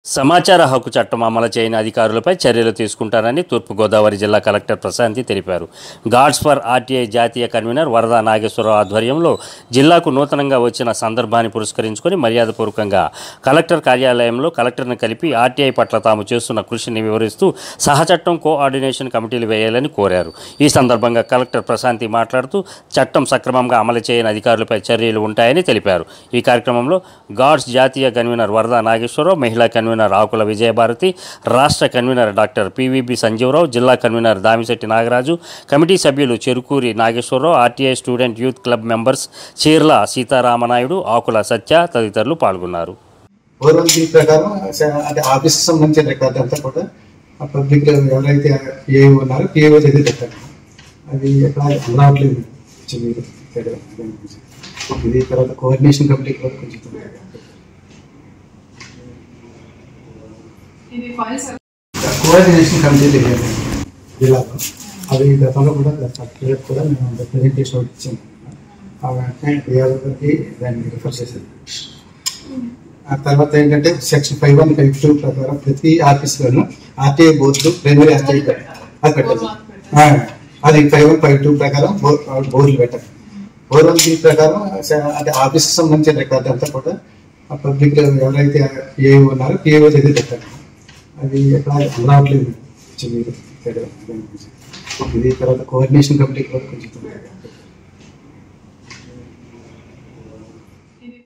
సమాచార హక్కు చట్టం అమలు చేయని అధికారులపై చర్యలు తీసుకుంటారని తూర్పుగోదావరి జిల్లా కలెక్టర్ ప్రశాంతి తెలిపారు. గాడ్స్ ఫర్ ఆర్టీఐ జాతీయ కన్వీనర్ వరద నాగేశ్వరరావు ఆధ్వర్యంలో జిల్లాకు నూతనంగా వచ్చిన సందర్భాన్ని పురస్కరించుకొని మర్యాదపూర్వకంగా కలెక్టర్ కార్యాలయంలో కలెక్టర్ను కలిపి ఆర్టీఐ పట్ల తాము చేస్తున్న కృషిని వివరిస్తూ సహచట్టం కోఆర్డినేషన్ కమిటీలు వేయాలని కోరారు. ఈ సందర్భంగా కలెక్టర్ ప్రశాంతి మాట్లాడుతూ చట్టం సక్రమంగా అమలు చేయని అధికారులపై చర్యలు ఉంటాయని తెలిపారు. ఈ కార్యక్రమంలో గాడ్స్ జాతీయ కన్వీనర్ వరద నాగేశ్వరరావు, మహిళా కన్వీనర్ ఆకుల విజయభారతి, రాష్ట్ర కన్వీనర్ డాక్టర్ పివిబి సంజీవరావు, జిల్లా కన్వీనర్ దామిశెట్టి నాగరాజు, కమిటీ సభ్యులు Cherukuri Nageswararao, RTI student youth club members Cheerla Seetharamanaidu, Akula Satya తదితరులు పాల్గొన్నారు. ఆఫీస్ సంబంధించిన రికార్డు అంతా కూడా పబ్లిక్ ఎవరైతే పిఏఓ ఉన్నారో పిఏఓ చదివి పెట్టారు. అది ఎక్కడ రావట్లేదు. ఇది తర్వాత కోఆర్డినేషన్ కమిటీ కూడా కొంచెం కోఆర్డినేషన్ కమిటీ జిల్లాలో అది గతంలో కూడా సర్టిఫికేట్ కూడా మేము ప్రజెంటేషన్ ఒకటి ఇచ్చాము. వెంటనే దాన్ని రిఫర్ చేసేది. ఆ తర్వాత ఏంటంటే సెక్షన్ 5152 ప్రకారం ప్రతి ఆఫీస్లోనూ ఆర్టీఐ బోర్డు ప్రైమరీ ఆర్టీఐ అది పెట్టాలి. అది 5152 ప్రకారం బోర్డులు పెట్టాలి. 413 ప్రకారం అంటే ఆఫీస్కి సంబంధించిన రికార్డు అంతా కూడా పబ్లిక్ ఎవరైతే పిఏఓ ఉన్నారో పిఏఓ చదివి పెట్టారు. అది ఎక్కడ రావట్లేదు. ఇది తర్వాత కోఆర్డినేషన్ కమిటీ కూడా కొంచెం